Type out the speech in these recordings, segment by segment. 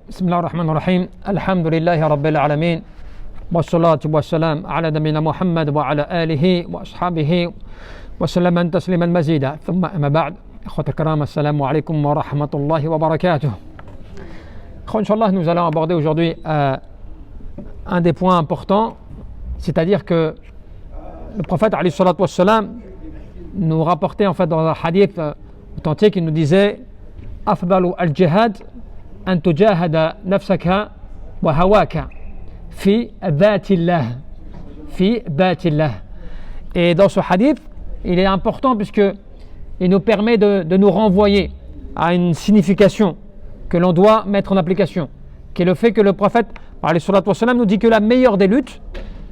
بسم الله الرحمن الرحيم الحمد لله رب العالمين والصلاة والسلام على نبينا محمد وعلى آله وأصحابه وسلم تسليما مزيدا ثم أما بعد إخوة الكرام السلام عليكم ورحمة الله وبركاته. Inch'Allah, nous allons aborder aujourd'hui un des points importants, c'est-à-dire que le prophète alayhi salatu wassalam nous rapportait en fait dans un hadith authentique, il nous disait afdalu al-jihad an tujahada nafsaka wa hawaka fi dhatillah. Et dans ce hadith, il est important puisque il nous permet de nous renvoyer à une signification que l'on doit mettre en application, qui est le fait que le prophète alayhi salatu wassalam nous dit que la meilleure des luttes,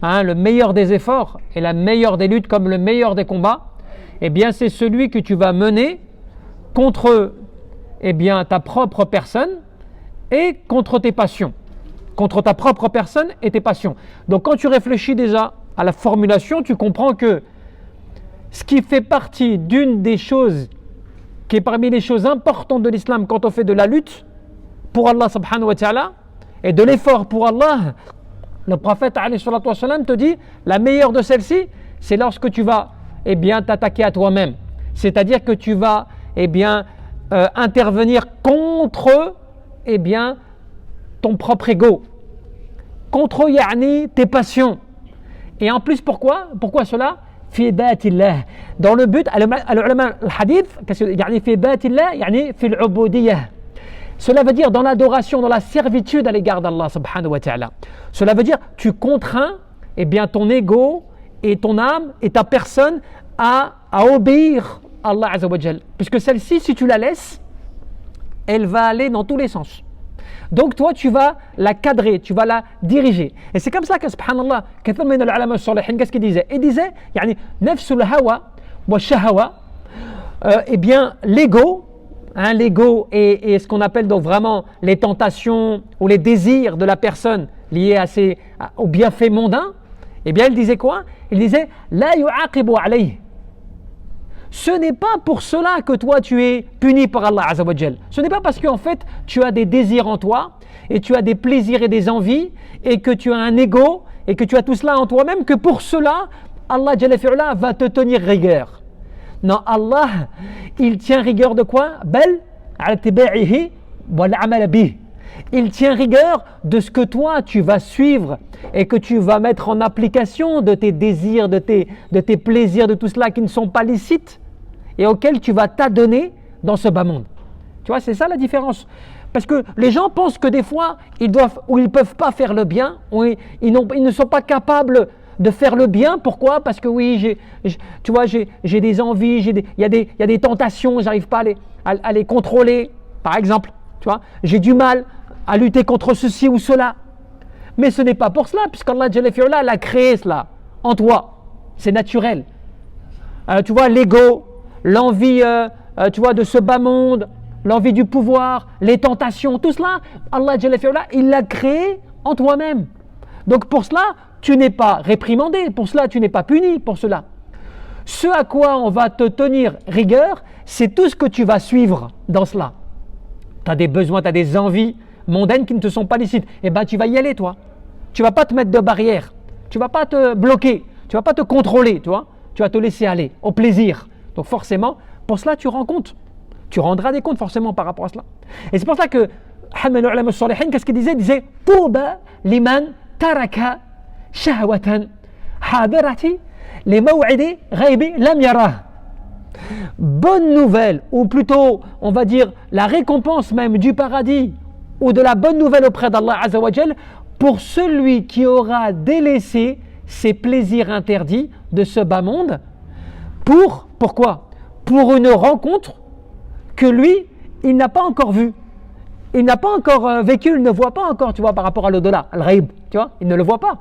le meilleur des efforts et la meilleure des luttes comme le meilleur des combats, eh bien c'est celui que tu vas mener contre ta propre personne et contre tes passions. Contre ta propre personne et tes passions. Donc quand tu réfléchis déjà à la formulation, tu comprends que ce qui fait partie d'une des choses qui est parmi les choses importantes de l'islam quand on fait de la lutte pour Allah subhanahu wa ta'ala et de l'effort pour Allah, le prophète alayhi salatu wassalam te dit la meilleure de celle-ci, c'est lorsque tu vas t'attaquer à toi-même. C'est-à-dire que tu vas intervenir contre ton propre ego, contre tes passions. Et en plus, pourquoi cela? في ذات الله. Dans le but, العلماء الحديث يعني في ذات الله يعني في العبودية. Cela veut dire dans l'adoration, dans la servitude à l'égard d'Allah subhanahu wa ta'ala. Cela veut dire tu contrains ton ego et ton âme et ta personne à obéir à Allah azza wa jal. Puisque celle-ci, si tu la laisses, elle va aller dans tous les sens. Donc toi, tu vas la cadrer, tu vas la diriger. Et c'est comme ça que, subhanallah, qu'est-ce qu'il disait? Il disait, nafsul hawa wa shahawa, l'ego, l'ego et ce qu'on appelle donc vraiment les tentations ou les désirs de la personne liés aux bienfaits mondains, il disait quoi? Il disait, la yu'aqibu alayh. Ce n'est pas pour cela que toi tu es puni par Allah azza wa jal. Ce n'est pas parce qu'en fait tu as des désirs en toi et tu as des plaisirs et des envies et que tu as un ego et que tu as tout cela en toi-même que pour cela Allah jalla fi'ala va te tenir rigueur. Non, Allah, il tient rigueur de quoi? Bal ala tiba'ihi wal amal bih. Il tient rigueur de ce que toi tu vas suivre et que tu vas mettre en application de tes désirs, de tes plaisirs, de tout cela qui ne sont pas licites et auxquels tu vas t'adonner dans ce bas monde. Tu vois, c'est ça la différence. Parce que les gens pensent que des fois, ils ne peuvent pas faire le bien, ou ils ne sont pas capables de faire le bien. Pourquoi? Parce que oui, j'ai des envies, il y a des tentations, je n'arrive pas à les contrôler. Par exemple, tu vois, j'ai du mal à lutter contre ceci ou cela. Mais ce n'est pas pour cela, puisqu'Allah Jalla fi'ala l'a créé cela en toi. C'est naturel. Tu vois, l'ego, l'envie de ce bas monde, l'envie du pouvoir, les tentations, tout cela, Allah Jalla fi'ala, il l'a créé en toi-même. Donc pour cela, tu n'es pas réprimandé, pour cela, tu n'es pas puni pour cela. Ce à quoi on va te tenir rigueur, c'est tout ce que tu vas suivre dans cela. Tu as des besoins, tu as des envies mondaines qui ne te sont pas licites. Tu vas y aller, toi. Tu ne vas pas te mettre de barrière. Tu ne vas pas te bloquer. Tu ne vas pas te contrôler, toi. Tu vas te laisser aller au plaisir. Donc forcément, pour cela, tu rends compte. Tu rendras des comptes forcément par rapport à cela. Et c'est pour ça que Hamad al-Ulama as-Salihin, qu'est-ce qu'il disait? Il disait Touba liman taraka shahwatan hadirati li maw'idi ghaibi lam yarah. Bonne nouvelle, ou plutôt, on va dire, la récompense même du paradis, ou de la bonne nouvelle auprès d'Allah azza wa jal, pour celui qui aura délaissé ses plaisirs interdits de ce bas monde. Pourquoi? Pour une rencontre que lui, il n'a pas encore vue. Il n'a pas encore vécu, il ne voit pas encore, tu vois, par rapport à l'au-delà, al-ghaib, tu vois, il ne le voit pas.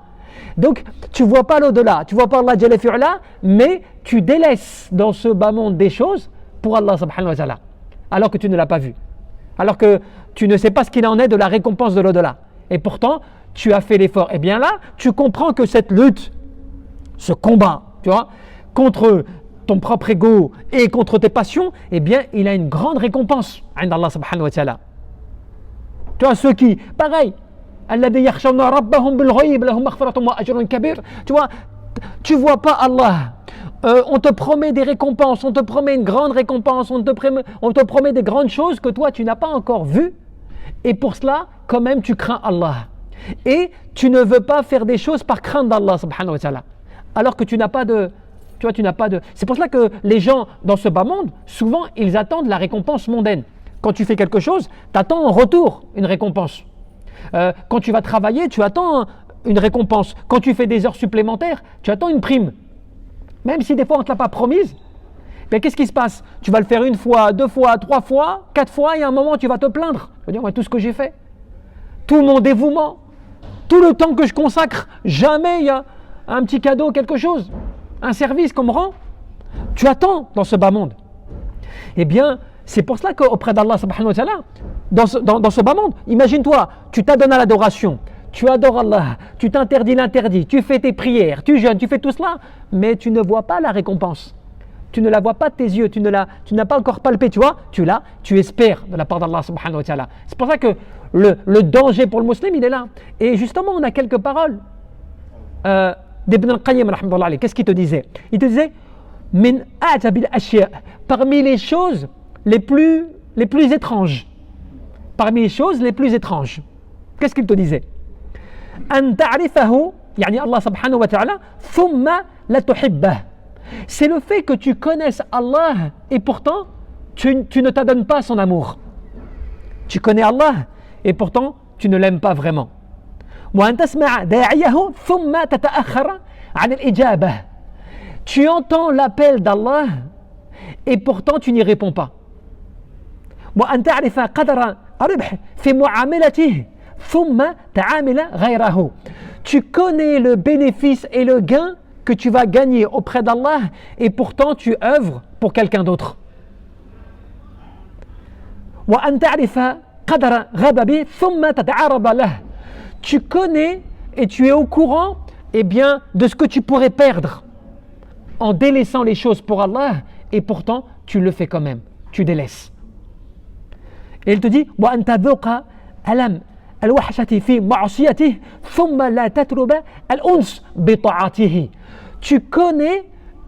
Donc, tu ne vois pas l'au-delà, tu ne vois pas Allah Jalla fi'ala, mais tu délaisses dans ce bas monde des choses pour Allah subhanahu wa ta'ala, alors que tu ne l'as pas vu. Alors que tu ne sais pas ce qu'il en est de la récompense de l'au-delà. Et pourtant, tu as fait l'effort. Et bien là, tu comprends que cette lutte, ce combat, tu vois, contre ton propre ego et contre tes passions, eh bien, il a une grande récompense. 'Inda Allah subhanahu wa ta'ala. Tu vois, ceux qui, pareil, الذي يخشون ربهم بالغيب لهم مغفرة وأجر كبير. Tu vois pas Allah. On te promet des récompenses, on te promet une grande récompense, on te promet des grandes choses que toi tu n'as pas encore vues. Et pour cela, quand même, tu crains Allah. Et tu ne veux pas faire des choses par crainte d'Allah, subhanahu wa ta'ala. Alors que tu n'as pas de... Tu vois, tu n'as pas de... C'est pour cela que les gens dans ce bas monde, souvent, ils attendent la récompense mondaine. Quand tu fais quelque chose, tu attends en retour une récompense. Quand tu vas travailler, tu attends une récompense. Quand tu fais des heures supplémentaires, tu attends une prime. Même si des fois on ne te l'a pas promise, mais qu'est-ce qui se passe? Tu vas le faire une fois, deux fois, trois fois, quatre fois, et à un moment tu vas te plaindre. Tu vas dire, ouais, tout ce que j'ai fait, tout mon dévouement, tout le temps que je consacre, jamais il y a un petit cadeau, quelque chose, un service qu'on me rend. Tu attends dans ce bas monde. Eh bien, c'est pour cela qu'auprès d'Allah subhanahu wa ta'ala, dans ce bas monde, imagine-toi, tu t'adonnes à l'adoration, tu adores Allah, tu t'interdis l'interdit, tu fais tes prières, tu jeûnes, tu fais tout cela, mais tu ne vois pas la récompense. Tu ne la vois pas de tes yeux, tu n'as pas encore palpé, tu vois, tu espères de la part d'Allah subhanahu wa ta'ala. C'est pour ça que le danger pour le musulman, il est là. Et justement, on a quelques paroles d'Ibn al-Qayyim, rahmatullahi alayhi. Qu'est-ce qu'il te disait? Il te disait, min a'jabil ashya, parmi les choses les plus étranges. Parmi les choses les plus étranges. Qu'est-ce qu'il te disait? أن تعرفه يعني الله سبحانه وتعالى ثم لا تحبه. C'est le fait que tu connaisses Allah et pourtant tu ne t'adonnes pas son amour. Tu connais Allah et pourtant tu ne l'aimes pas vraiment. وأن تسمع داعيه ثم تتأخر عن الإجابة. Tu entends l'appel d'Allah et pourtant tu n'y réponds pas. وأن تعرف قدر الربح في معاملته ثم تعامل غيره. Tu connais le bénéfice et le gain que tu vas gagner auprès d'Allah et pourtant tu œuvres pour quelqu'un d'autre. وأن تعرف قدر غضبه ثم تتعرض له. Tu connais et tu es au courant de ce que tu pourrais perdre en délaissant les choses pour Allah et pourtant tu le fais quand même, tu délaisses. Et il te dit وأن تذوق ألم الوحشة في معصيته ثم لا تترب الأنس بطاعته. Tu connais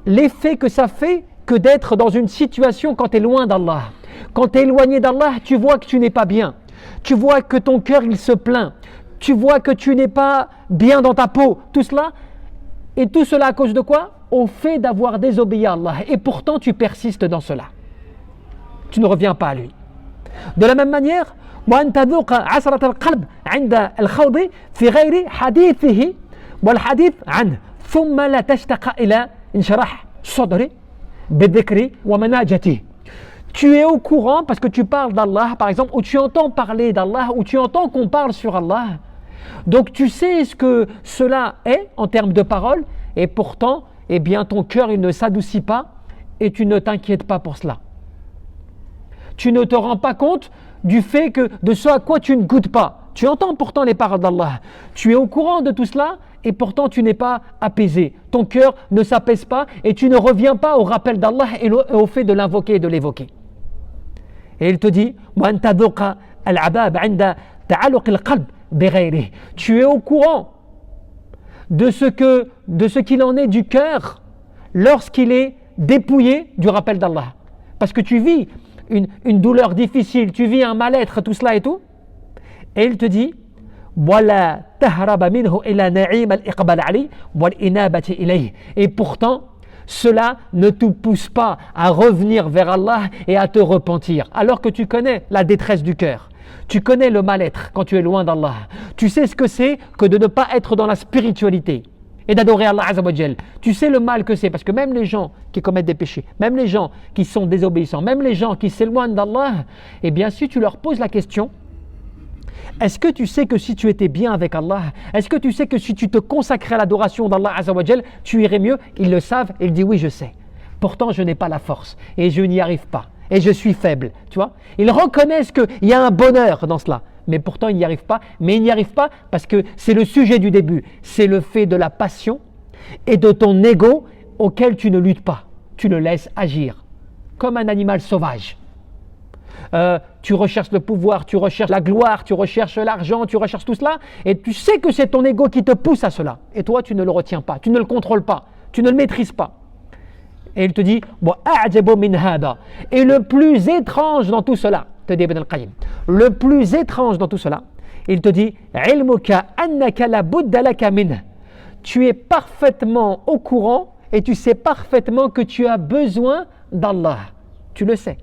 l'effet que ça fait que d'être dans une situation quand tu es loin d'Allah. Quand tu es éloigné d'Allah, tu vois que tu n'es pas bien. Tu vois que ton cœur il se plaint. Tu vois que tu n'es pas bien dans ta peau. Tout cela, et tout cela à cause de quoi? Au fait d'avoir désobéi à Allah. Et pourtant tu persistes dans cela. Tu ne reviens pas à lui. De la même manière, وأن تذوق عسرة القلب عند الخوض في غير حديثه والحديث عنه ثم لا تشتاق إلى انشراح صدره بالذكر ومناجته. Tu es au courant parce que tu parles d'Allah par exemple, ou tu entends parler d'Allah, ou tu entends qu'on parle sur Allah. Donc tu sais ce que cela est en termes de parole et pourtant ton cœur il ne s'adoucit pas et tu ne t'inquiètes pas pour cela. Tu ne te rends pas compte du fait que de ce à quoi tu ne goûtes pas. Tu entends pourtant les paroles d'Allah. Tu es au courant de tout cela et pourtant tu n'es pas apaisé. Ton cœur ne s'apaise pas et tu ne reviens pas au rappel d'Allah et au fait de l'invoquer et de l'évoquer. Et il te dit وأن تذوق العذاب عند تعلق القلب بغيره. Tu es au courant de ce qu'il en est du cœur lorsqu'il est dépouillé du rappel d'Allah. Parce que tu vis une douleur difficile, tu vis un mal-être, tout cela et tout. Et il te dit ولا تهرب منه إلى نعيم الإقبال عليه والإنابة إليه. Et pourtant cela ne te pousse pas à revenir vers Allah et à te repentir alors que tu connais la détresse du cœur. Tu connais le mal-être quand tu es loin d'Allah. Tu sais ce que c'est que de ne pas être dans la spiritualité et d'adorer Allah Azza wa Jal. Tu sais le mal que c'est, parce que même les gens qui commettent des péchés, même les gens qui sont désobéissants, même les gens qui s'éloignent d'Allah, si tu leur poses la question, est-ce que tu sais que si tu étais bien avec Allah, est-ce que tu sais que si tu te consacrais à l'adoration d'Allah Azza wa Jal, tu irais mieux? Ils le savent et ils disent oui, je sais. Pourtant, je n'ai pas la force et je n'y arrive pas et je suis faible. Tu vois? Ils reconnaissent qu'il y a un bonheur dans cela. Mais pourtant ils n'y arrivent pas. Mais ils n'y arrivent pas parce que c'est le sujet du début. C'est le fait de la passion et de ton ego auquel tu ne luttes pas. Tu le laisses agir comme un animal sauvage. tu recherches le pouvoir, tu recherches la gloire, tu recherches l'argent, tu recherches tout cela, et tu sais que c'est ton ego qui te pousse à cela. Et toi, tu ne le retiens pas, tu ne le contrôles pas, tu ne le maîtrises pas. Et il te dit, et le plus étrange dans tout cela, te dit Ibn al-Qayyim, le plus étrange dans tout cela, il te dit, tu es parfaitement au courant et tu sais parfaitement que tu as besoin d'Allah. Tu le sais.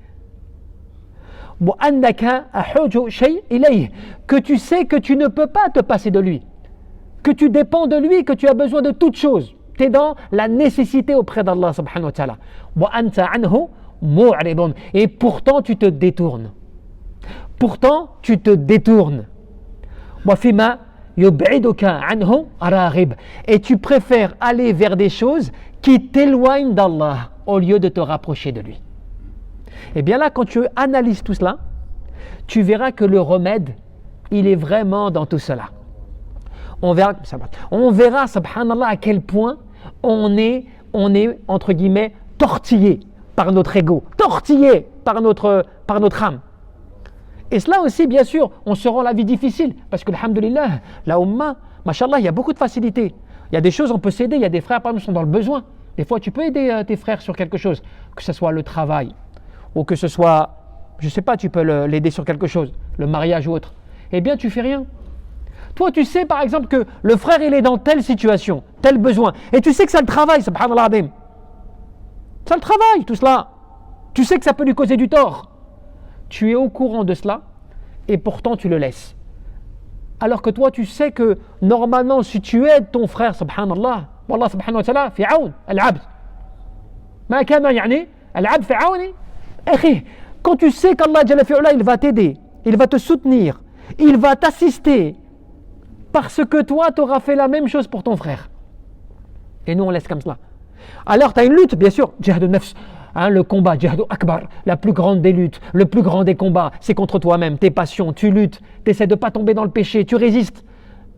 Que tu sais que tu ne peux pas te passer de lui, que tu dépends de lui, que tu as besoin de toutes choses. Tu es dans la nécessité auprès d'Allah subhanahu wa ta'ala. Et pourtant tu te détournes. Pourtant tu te détournes. Et tu préfères aller vers des choses qui t'éloignent d'Allah au lieu de te rapprocher de lui. Et bien là, quand tu analyses tout cela, tu verras que le remède, il est vraiment dans tout cela. On verra, subhanallah, à quel point on est entre guillemets, tortillé par notre ego, tortillé par notre âme. Et cela aussi, bien sûr, on se rend la vie difficile, parce que, alhamdulillah, la Ummah, mashallah, il y a beaucoup de facilité. Il y a des choses, on peut s'aider, il y a des frères, par exemple, qui sont dans le besoin. Des fois, tu peux aider tes frères sur quelque chose, que ce soit le travail, ou que ce soit, je ne sais pas, tu peux l'aider sur quelque chose, le mariage ou autre. Eh bien, tu fais rien. Toi, tu sais, par exemple, que le frère, il est dans telle situation, tel besoin, et tu sais que ça le travaille, subhanallah adim. Ça le travaille, tout cela. Tu sais que ça peut lui causer du tort. Tu es au courant de cela et pourtant tu le laisses. Alors que toi tu sais que normalement si tu aides ton frère subhanallah, wallah subhanahu wa ta'ala fi aoun al-abd. Ma kana yani al-abd fi aouni. Akhi, quand tu sais qu'Allah jalla fi'ala il va t'aider, il va te soutenir, il va t'assister parce que toi tu auras fait la même chose pour ton frère. Et nous on laisse comme cela. Alors tu as une lutte bien sûr, jihad al-nafs. Le combat, jihad akbar, la plus grande des luttes, le plus grand des combats, c'est contre toi-même, tes passions, tu luttes, tu essaies de ne pas tomber dans le péché, tu résistes.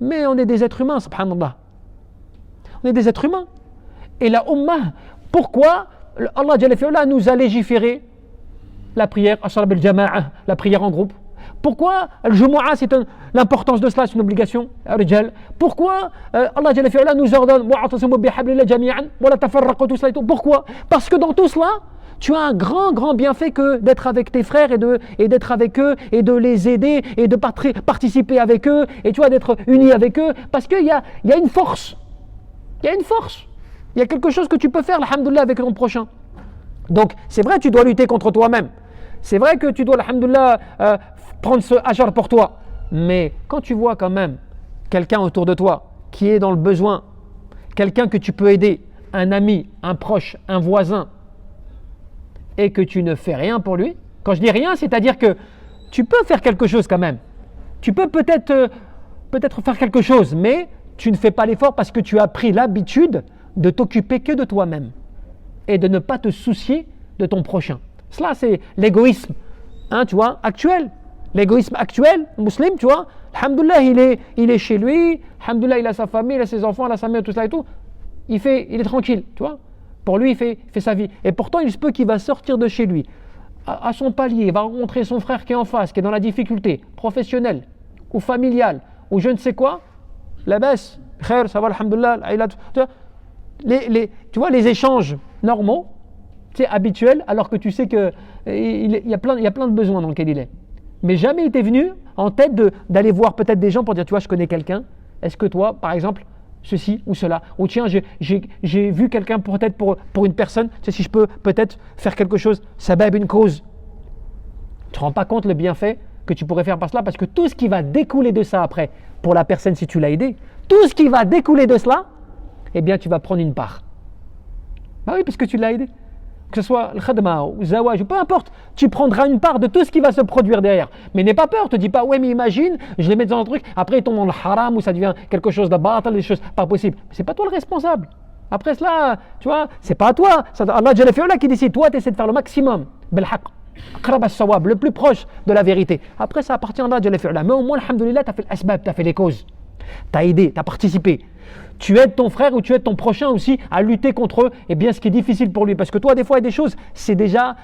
Mais on est des êtres humains, subhanallah. On est des êtres humains. Et la ummah, pourquoi Allah Jalla fi'ala nous a légiféré la prière, la prière en groupe? Pourquoi le Jumu'ah, l'importance de cela, c'est une obligation? Pourquoi Allah Jalla fi'ala nous ordonne pourquoi? Parce que dans tout cela, tu as un grand bienfait que d'être avec tes frères et d'être avec eux et de les aider et de participer avec eux et tu vois, d'être unis avec eux parce qu'il y a une force. Il y a une force. Il y a quelque chose que tu peux faire, alhamdoulilah, avec ton prochain. Donc, c'est vrai, tu dois lutter contre toi-même. C'est vrai que tu dois, alhamdoulilah, prendre ce hajar pour toi. Mais quand tu vois quand même quelqu'un autour de toi qui est dans le besoin, quelqu'un que tu peux aider, un ami, un proche, un voisin, et que tu ne fais rien pour lui, quand je dis rien, c'est-à-dire que tu peux faire quelque chose quand même. Tu peux peut-être faire quelque chose, mais tu ne fais pas l'effort parce que tu as pris l'habitude de t'occuper que de toi-même et de ne pas te soucier de ton prochain. Cela, c'est l'égoïsme, tu vois, actuel. L'égoïsme actuel, musulman, tu vois, alhamdoulilah, il est chez lui, alhamdoulilah, il a sa famille, il a ses enfants, il a sa mère, tout ça et tout. Il est tranquille, tu vois. Pour lui, il fait sa vie. Et pourtant, il se peut qu'il va sortir de chez lui, à son palier, il va rencontrer son frère qui est en face, qui est dans la difficulté professionnelle ou familiale, ou je ne sais quoi. La baisse, khair, ça va, alhamdoulilah, tu vois, les échanges normaux, c'est habituel, alors que tu sais qu'il y a plein de besoins dans lesquels il est. Mais jamais il t'est venu en tête d'aller voir peut-être des gens pour dire, tu vois, je connais quelqu'un, est-ce que toi, par exemple, ceci ou cela, ou tiens, j'ai vu quelqu'un peut-être pour une personne, tu sais, si je peux peut-être faire quelque chose, sabab, une cause. Tu ne te rends pas compte le bienfait que tu pourrais faire par cela, parce que tout ce qui va découler de ça après, pour la personne si tu l'as aidé, tout ce qui va découler de cela, eh bien tu vas prendre une part. Bah oui, parce que tu l'as aidé. Que ce soit le khadma ou zawaj, peu importe, tu prendras une part de tout ce qui va se produire derrière. Mais n'aie pas peur, te dis pas, ouais mais imagine, je les mets dans un truc, après ils tombent dans le haram ou ça devient quelque chose de batal, des choses pas possibles. C'est pas toi le responsable. Après cela, tu vois, c'est pas à toi. C'est Allah Jalla fi'ala qui décide. Toi, tu essaies de faire le maximum, bil haqq, aqrab as-sawab, le plus proche de la vérité. Après, ça appartient à Allah Jalla fi'ala. Mais au moins, alhamdoulilah, tu as fait l'asbab, tu as fait les causes. Tu as aidé, tu as participé. Tu aides ton frère ou tu aides ton prochain aussi à lutter contre ce qui est difficile pour lui. Parce que toi, des fois, il y a des choses, c'est déjà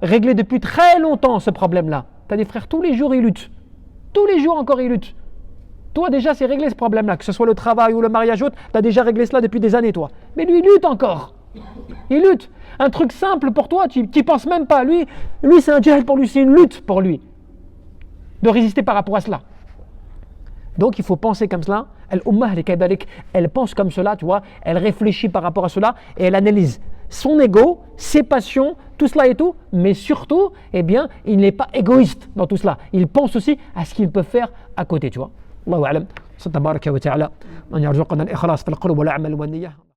réglé depuis très longtemps, ce problème-là. Tu as des frères, tous les jours, ils luttent. Tous les jours encore, ils luttent. Toi, déjà, c'est réglé ce problème-là. Que ce soit le travail ou le mariage autre, tu as déjà réglé cela depuis des années, toi. Mais lui, il lutte encore. Il lutte. Un truc simple pour toi, tu n'y penses même pas. Lui c'est un djihad pour lui, c'est une lutte pour lui. De résister par rapport à cela. Donc il faut penser comme cela. Elle pense comme cela, tu vois. Elle réfléchit par rapport à cela et elle analyse son ego, ses passions, tout cela et tout. Mais surtout, il n'est pas égoïste dans tout cela. Il pense aussi à ce qu'il peut faire à côté, tu vois. Allahu a'lam. Tabaraka wa ta'ala. An yarzuqana al-ikhlas fil qawli wal amal wan niyyah.